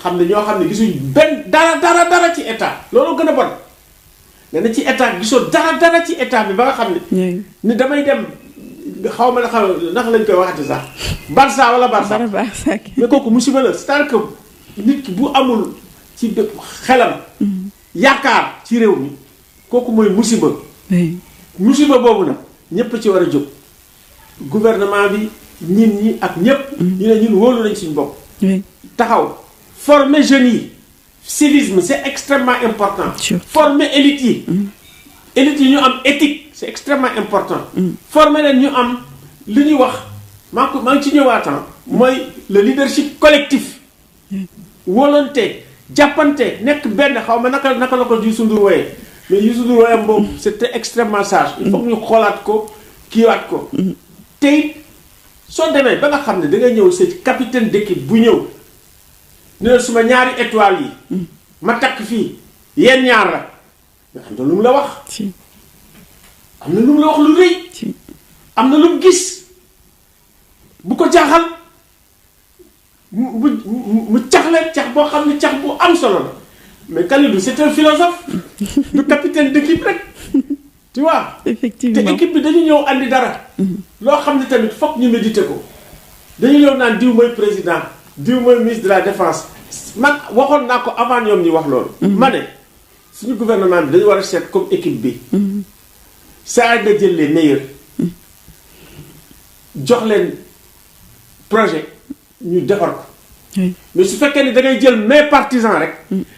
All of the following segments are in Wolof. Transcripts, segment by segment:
xam ne ñoo xam ne gisuñ benn dara ci état loolu gën a bon nga ne ci état gisoo dara ci état bi ba nga xam ne ni damay dem xaw ma ndax lañ koy waxati sax Barça wala Barça mais kooku musiba la c'est-à-dire que nit ki bu amul ci xelam yaakaar ci réew mi kooku mooy musiba boobu nag ñépp ci war a jóg gouvernement bi ñin ñi ak ñépp ñu ne ñun wóolu nañ suñu bopp taxaw former jeunes yi civisme c'est extrêmement important former élites yi ñu am éthique c'est extrêmement important former leen ñu am li ñuy wax maa ngi ci ñëwaatan mooy le leadership collectif volonté jàppante nekk benn xaw ma naka la ko Youssou Ndour wooyee mais Youssou Ndour wooyam boobu c'était extrêmement sage il faut que ñu xoolaat ko kiiwaat ko tey soo demee ba nga xam ne da ngay ñëw sa capitaine d'équipe bu ñëw ne la suma ñaari étoiles yi ma takk fii yéen ñaar la nga xam ne lu mu la wax am na lu mu la wax lu rëy am na lu mu gis bu ko jaaxal mu caxle cax boo xam ne cax bu am solo la mais Kalidou c'est un philosophe du capitaine d'équipe rek tu vois effectivement te équipe bi dañu ñëw andi dara loo xam ne tamit fokk ñu méditer ko dañu ñëw naan diw mooy président diw mooy ministre de la défense man waxoon naa ko avant ñoom ñi wax loolu ma ne suñu gouvernement bi dañu war a seet comme équipe bi saa nga jël les meilleurs jox leen projet ñu defar ko mais su fekkee ne da ngay jël mes partisans rek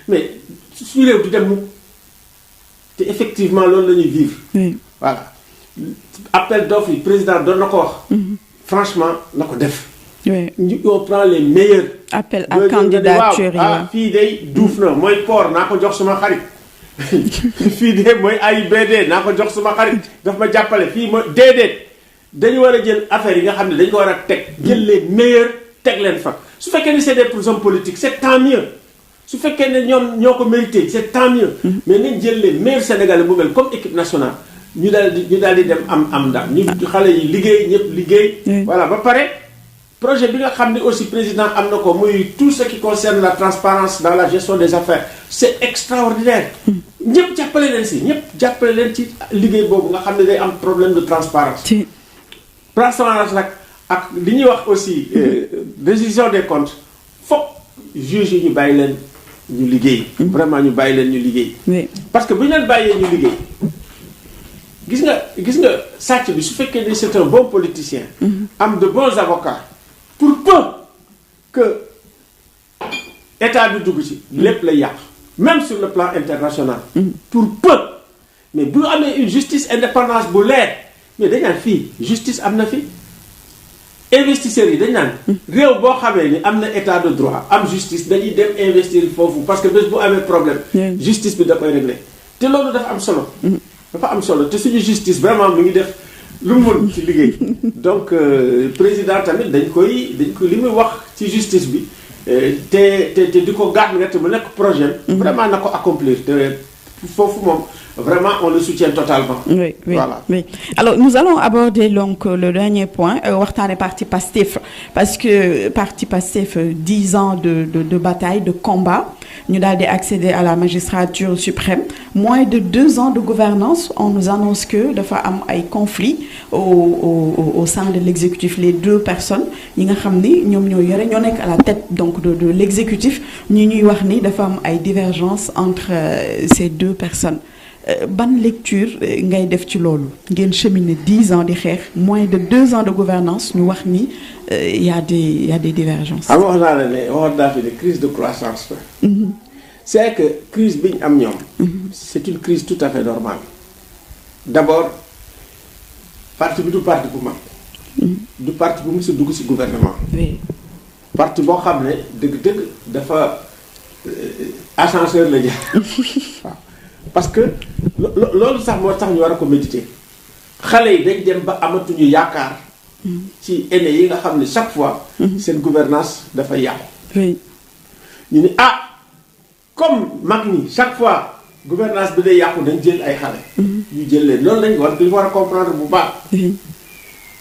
mais suñu réew du dem mu te effectivement loolu la ñuy vivre voilà appel d'offres yi président doon na ko wax franchement na ko def on prend les meilleurs appel à candidature waaw fii day duuf na mooy port naa ko jox suma xarit fii de mooy AIBD naa ko jox suma xarit daf ma jàppale fii mooy déedéet dañu war a jël affaire yi nga xam ne dañu ko war a teg jël les meilleurs teg leen fa su fekkee ne c'est des hommes politiques c'est tant mieux su fekkee ne ñoom ñoo ko mérité c'est tant mieux mais nañ jël les meilleurs sénégalais bu mel comme équipe nationale ñu daal di dem am ndam ñu xale yi liggéey ñëpp liggéey voilà ba pare projet bi nga xam ne aussi président am na ko muy tout ce qui concerne la transparence dans la gestion des affaires c'est extraordinaire ñëpp jàppale leen ci liggéey boobu nga xam ne day am problème de transparence nag ak li ñuy wax aussi décision des comptes fokk juge yi ñu bàyyi leen ñu liggéey vraiment ñu bàyyi leen ñu liggéey parce que bu ñu leen bàyyee ñu liggéey gis nga sàcc bi su fekkee ne c'est un bon politicien am de bons avocats pour peu que état bi dugg ci lépp lay yàq même sur le plan international pour peu mais bu amee une justice indépendance bu leer mais dañ naan fii justice am na fi investisseurs yi dañ naan réew boo xamee ni am na état de droit am justice dañuy dem investir foofu parce que bés bu amee problème justice bi da koy régler te loolu dafa am solo te suñu justice vraiment mu ngi def lu mu mën ci liggéey donc président tamit dañ ko li muy wax ci justice bi te di ko gàtt nga te mu nekk projet vraiment na ko accomplir te foofu moom vraiment on le soutient totalement. Oui. Voilà. Oui. Alors nous allons aborder donc le dernier point waxtaane parti Pastef parce que parti Pastef 10 ans de bataille de combat ñu daal di accéder à la magistrature suprême moins de 2 ans de gouvernance on nous annonce que dafa am ay conflits au sein de l'exécutif les 2 personnes yi nga xam ni ñoom ñoo nekk à la tête donc de l'exécutif ñuy wax ni dafa am ay divergences entre ces 2 personnes. Ban lecture ngay def ci loolu ngeen cheminer 10 ans di xeex moins de 2 ans de gouvernance ñu wax ni y a des divergences. wax naa la ne waxoon naa fi ne crise de croissance la. C'est que crise bi ñu am ñoom. C'est une crise tout à fait normale. D'abord parti bi du parti bu mag. du parti bu mu si dugg si gouvernement. Oui. parti boo xam ne dëgg-dëgg dafa ascenseur la jaar waaw. parce que loolu sax moo tax ñu war a ko méditer xale yi dañ dem ba amatuñu yaakaar ci aîné yi nga xam ne chaque fois seen gouvernance dafa yàqu ñu ni comme mag ñi chaque fois gouvernance bi day yàqu dañ jël ay xale ñu jël leen loolu lañ war a comprendre bu baax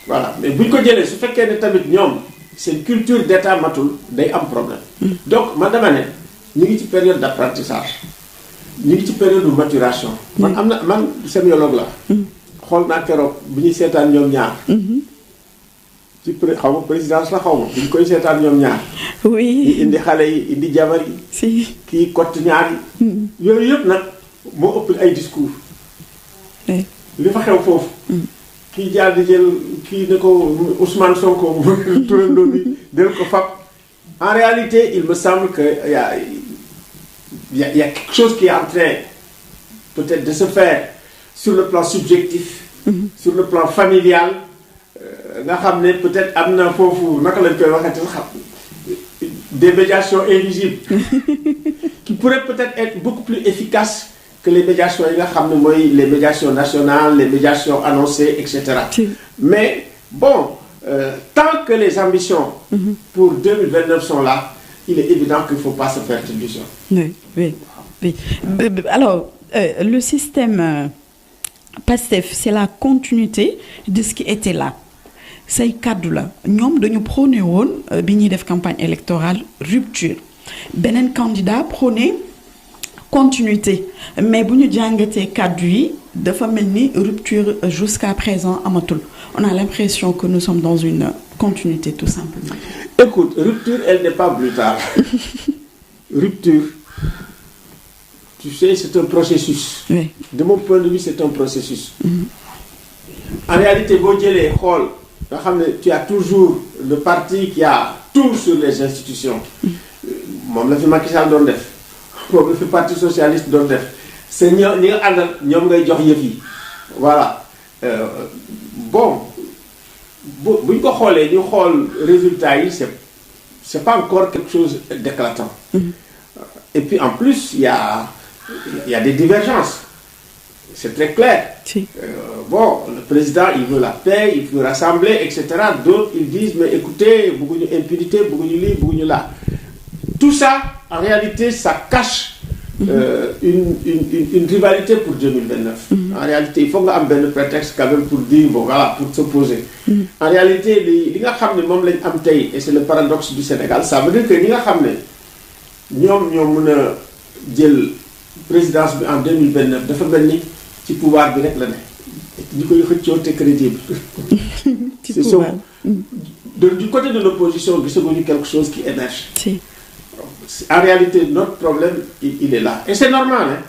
voilà mais buñ ko jëlee su fekkee ne tamit ñoom seen culture d'état matul day am problème. Donc man dama ne ñu ngi ci période d'apprentissage ñu ngi ci période de maturation. man sémiologue la. xool naa keroog bi ñuy seetaan ñoom ñaar. ci xaw ma présidence la xaw ma bi ñu koy seetaan ñoom ñaar. oui indi xale yi indi jabar yi. si kii kott ñaar yi. yooyu yëpp nag moo ëpp ay discours. li fa xew foofu. kii jaar di jël kii ne ko Ousmane Sonko turandoo bi del ko fab. En réalité il me semble que y a quelque chose qui est en train peut-être de se faire sur le plan subjectif. Sur le plan familial. nga xam ne peut-être am na foofu naka lañ koy waxee xam des médiations invisibles qui pourraient peut-être être beaucoup plus efficaces que les médiations yi nga xam ne mooy les médiations nationales les médiations annoncées etc. Mais bon tant que les ambitions pour 2029 sont là il est évident qu'il ne faut pas se faire d'illusions. Oui. Alors le système PASTEF c'est la continuité de ce qui était là. say kaddu la ñoom dañu prôné woon bi ñuy def campagne électorale rupture beneen candidat prôné continuité mais bu ñu jàngatee kaddu yi dafa mel ni rupture jusqu'à présent amatul on a l'impression que nous sommes dans une continuité tout simplement. Écoute, rupture elle n'est pas brutale. Rupture tu sais c'est un processus. Oui. De mon point de vue c'est un processus. En réalité boo jëlee xool nga xam ne tu as toujours le parti qui a tout sur les institutions moom la fi Macky Sall doon def moom la fi parti socialiste doon def c'est ñi nga àndal ñoom ngay jox yëf yi voilà bon buñ ko xoolee ñu xool résultat yi c'est pas encore quelque chose d'éclatant. Et puis en plus il y a des divergences. C'est très clair. Si. Bon, le président, il veut la paix, il veut rassembler, etc. D'autres, ils disent, mais écoutez, beaucoup d'impunité, beaucoup de lits, beaucoup de là. Tout ça, en réalité, ça cache une rivalité pour 2029. En réalité, il faut qu'on ait un prétexte quand même pour dire, bon, voilà, pour s'opposer. En réalité, li nga xam ne moom lañ am tey, et c'est le paradoxe du Sénégal, ça veut dire que li nga xam ne ñoom ñoo mën a jël présidence bi en 2029 dafa mel ni ci pouvoir bi rek la ne ñi koy xëccoo te crédible. C'est pouvoir. Du côté de l'opposition gisaguñu quelque chose qui émerge. Si. En réalité notre problème il est là et c'est normal hein.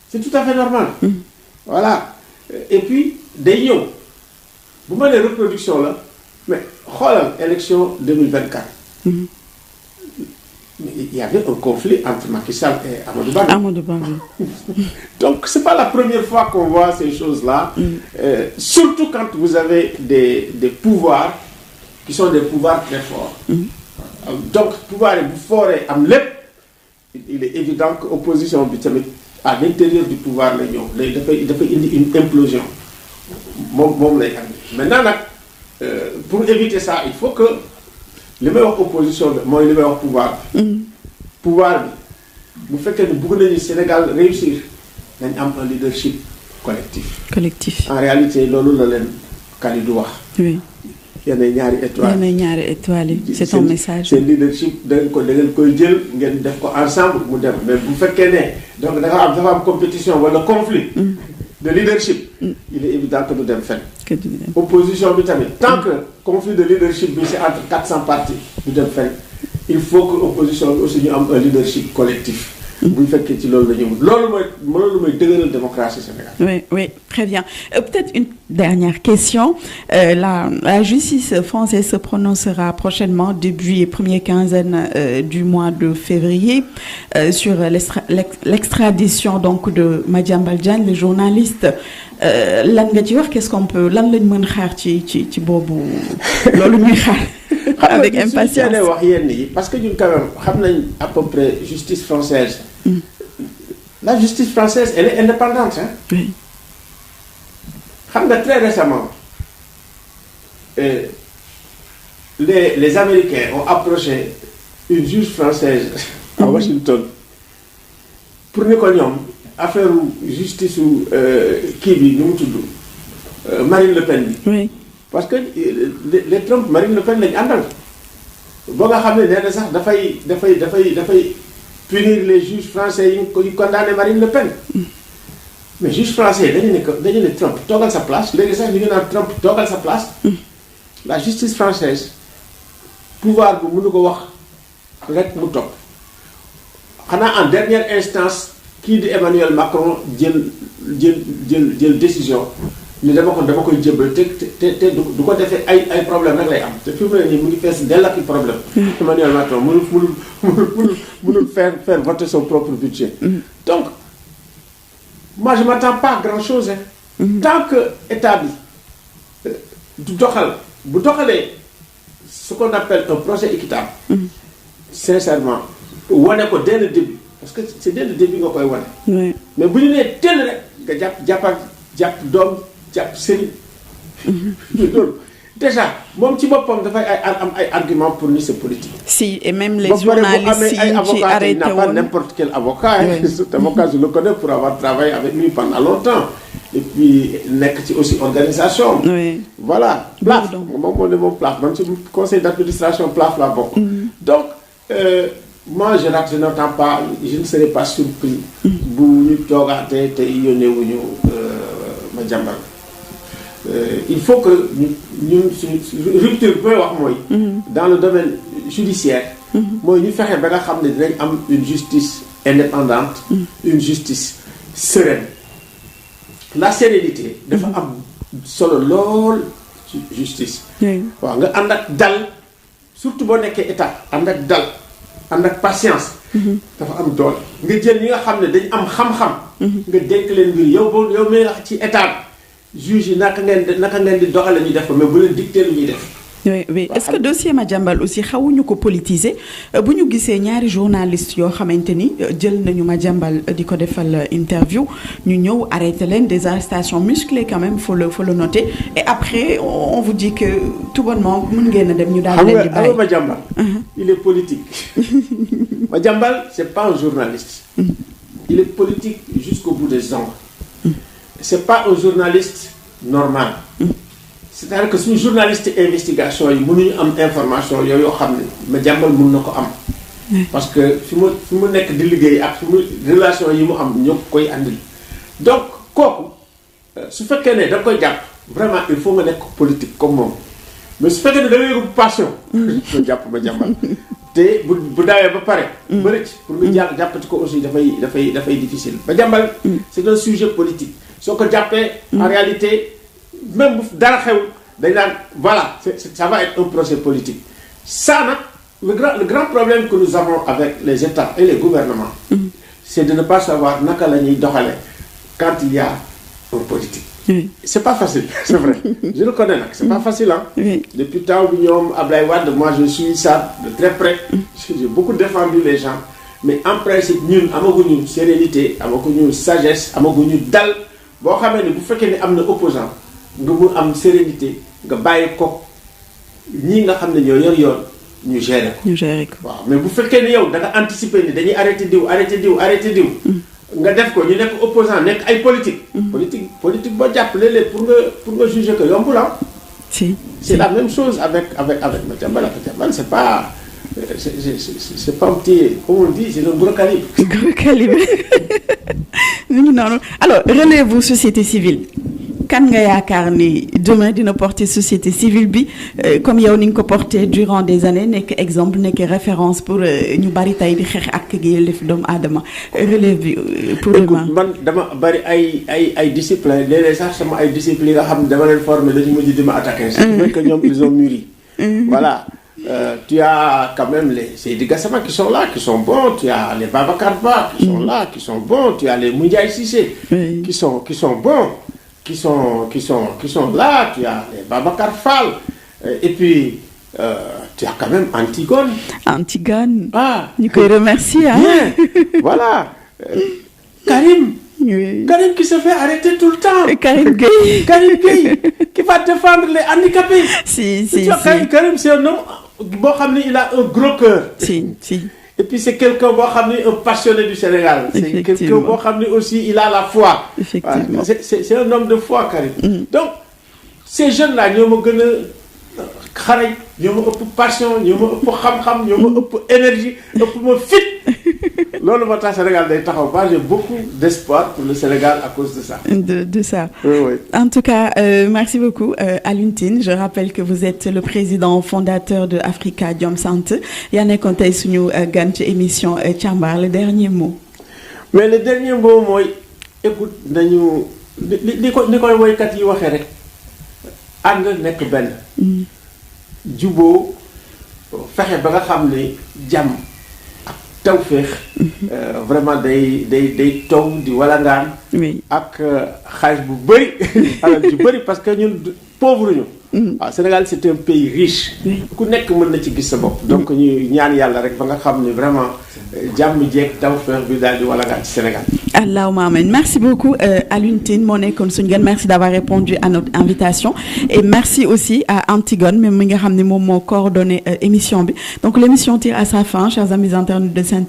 C'est tout à fait normal. Voilà et puis day ñëw bu ma nee reproduction la mais xoolal élection 2024. Il y avait un conflit entre Macky Sall et Amadou Ba. Donc c'est pas la première fois qu'on voit ces choses-là. Surtout quand vous avez des pouvoirs qui sont des pouvoirs très forts. Donc pouvoir bu foree am lépp il est évident que opposition bi tamit à l'intérieur du pouvoir la ñëw léegi dafay indi une implosion moom lay am. Maintenant nag pour éviter ça il faut que li may wax opposition bi mooy li may wax pouvoir bi. Pouvoir bi bu fekkee ne bëgg nañu Sénégal réussir nañ am un leadership collectif. En réalité loolu la leen Kalidou wax. Oui. Yenn ñaari étoiles yi. C'est ton message. seen leadership da ngeen koy jël ngeen def ko ensemble mu dem mais bu fekkee ne donc dafa am compétition wala conflit. De leadership. Il est évident que du dem fenn. Opposition bi tamit tant que conflit de leadership bi c'est entre 400 partis du dem fenn il faut que opposition bi aussi ñu am un leadership collectif. bu ñu fekkee ci loolu la ñu loolu mooy dëgëral démocratie Sénégal. Oui, très bien. Peut-être une dernière question. La justice française se prononcera prochainement début et première quinzaine du mois de février sur l'extradition donc de Madiambal Diagne, le journaliste. Lan nga ci wax qu'est-ce qu'on peut lan lañ mën xaar ci boobu loolu ñuy xaar. Avec impatience wax yenn yi parce que ñun quand même xam nañ à peu près justice française. La justice française elle est indépendante hein. Oui. Xam nga très récemment les Américains ont approché une juge française à Washington pour ni ko ñoom affaire justice kii bi nu mu tudd Marine Le Pen bi. Oui. parce que les Trump Marine Le Pen lañu àndal boo nga xam ne nee na sax dafay punir les juges français yi condamné Marine Le Pen. Mais juge français dañu ne Trump toogal sa place léegi sax ñu ngi naan Trump toogal sa place. La justice française pouvoir bu mënu ko wax rek mu topp xanaa en dernière instance kii di Emmanuel Macron jël décision ni dama koy jébbal te du ko defee ay problème rek lay am te fi mu ne nii mu ngi fees dell ak problème. Emmanuel Macron mënul faire voter son propre budget. Donc moi je m'attends pas à grand chose tant que état bi du doxal bu doxalee ce qu'on appelle un procès équitable. Sincèrement wane ko dès le début parce que c'est dès le début nga koy wane. Mais bu ñu nee teel rek nga jàpp doom jàpp sëriñ. loolu déjà moom ci boppam dafay am ay argument pour ni c'est politique. Si et même les journalistes yi ci arrêté woon pas n'importe quel avocat. Cet avocat je le connais pour avoir travaillé avec lui pendant longtemps. Et puis nekk ci aussi organisation. Voilà. PLAF moom moo ne moom PLAF man ci conseil d'administration PLAF laa bokk. Donc moi je n'attends pas je ne serai pas surpris. bu ñu toogaatee te yónnee wuñu Madiambal. Il faut que ñun suñu rupture bi may wax mooy. dans le domaine judiciaire. mooy ñu fexe ba nga xam ne dinañ am une justice indépendante. une justice sereine. La sérénité dafa am solo lool ci justice. waaw nga ànd ak dal surtout boo nekkee état ànd ak dal ànd ak patience. dafa am doole nga jël ñi nga xam ne dañ am xam-xam. nga dénk leen mbir yow mi nga ci état juge yi naka ngeen di doxale ñu def ko mais bu leen dicté lu ñuy def. oui est-ce que dossier Madiambal aussi xawuñu ko politiser bu ñu gisee ñaari journaliste yoo xamante ni jël nañu Madiambal di ko defal interview ñu ñëw arrêté leen des arrestations musclées quand même faut le noter et après on vous dit que tout bonnement mën ngeen a dem ñu daal leen di bàyyi. Madiambal il est politique. Madiambal c'est pas un journaliste. Il est politique jusqu'au bout des ongles. C'est pas un journaliste normal. C'est-à-dire que suñu journaliste investigation yi mënuñu am information yooyu yoo xam ne Madiambal mën na ko am. parce que fi mu nekk di liggéey ak fi mu relation yi mu am ñoo koy andil. donc kooku su fekkee ne da koy jàpp vraiment il faut nga nekk politique comme moom mais su fekkee ne da ngay yóbbu passion. nga jàpp Madiambal te bu daawee ba pare. ba rëcc pour nga jàppati ko aussi dafay difficile. Madiambal c'est un sujet politique soo ko jàppee. en réalité. Même bu dara xew dañ naan voilà ça va être un procès politique ça nag le grand problème que nous avons avec les États et les gouvernements c'est de ne pas savoir naka la ñuy doxale quand il y a un politique. C'est pas facile c'est vrai je le connais nag c'est pas facile depuis temps bi ñoom Ablaye Wade moi je suis ça de très près j'ai beaucoup défendu les gens mais en principe ñun amaguñu sérénité amaguñu sagesse amaguñu dal boo xamee ne bu fekkee ne am na opposant nga mun am sérénité nga bàyyi ko ñii nga xam ne ñoo yor yoon ñu gérer ko. waaw mais bu fekkee ne yow da nga anticiper ni dañuy arrêté diw. nga def ko ñu nekk opposant nekk ay politique. politique boo jàpp léeg-léeg pour nga juger que yombul ah. c'est la même chose avec Madiambal. Madiambal c'est pas un petit comme on dit c'est un gros calibre. Gros calibre. Non. Alors relève société civile. Kan nga yaakaar ni demain dina porter société civile bi comme yow ni nga ko porté durant des années nekk exemple nekk référence pour ñu bari tey di xeex ak yelleef doomu aadama relève bi pour demain. man dama bari ay discipline léeg-léeg sax sama ay discipline nga xam ne dama leen former dañu mujj di ma attaquer. c'est vrai que ñoom ils ont mûri. Voilà. Tu as quand même les Seydi Gassama qui sont là, qui sont bons. Tu as les Babacar Ba qui sont là, qui sont bons. Tu as les Moundiaye Cissé qui sont bons. Qui sont là, tu as les Babacar Fall, et puis tu as quand même Antigone. Ah, nous te remercions. Bien, voilà. Karim. Oui. Karim qui se fait arrêter tout le temps. Karim Gueye. Qui va défendre les handicapés. Si. Karim, c'est un homme, il a un gros cœur. Si. Et puis c'est quelqu'un un passionné du Sénégal. C'est quelqu'un aussi, il a la foi. Effectivement. C'est un homme de foi, Karim. Donc, ces jeunes là ñoo ma gën a xarañ ñoo ma ëpp passion ñoo ma ëpp xam-xam ñoo ma ëpp énergie ëpp ma fit loolu moo tax Sénégal day taxaw ba j'ai beaucoup d'espoir pour le Sénégal à cause de ça. De ça. Oui. En tout cas, merci beaucoup Alioune Tine. Je rappelle que vous êtes le président fondateur de Africa Jom Sant yaa nekkoon tey suñu gan ci émission Càmbar. Le dernier mot. Mais le dernier mot mooy écoute nañu ni koy woykat yi waxee rek ànd nekk benn. juboo fexe ba nga xam ne jàmm ak tawféex vraiment day taw di walangaan ak xaalis bu bëri alal ju bëri parce que ñun pauvre ñu waaw Sénégal c'est un pays riche ku nekk mën na ci gis sa bopp donc ñu ñaan yàlla rek ba nga xam ne vraiment jàmm jeeg tawféex bi daal di walangaan ci Sénégal. Allahumma amen. Merci beaucoup Alioune Tine moo nekkoon suñu gan. Merci d'avoir répondu à notre invitation et merci aussi à Antigone même mi nga xam ne moom moo coordonné émission bi. Donc l'émission tire à sa fin, chers amis internautes de Sen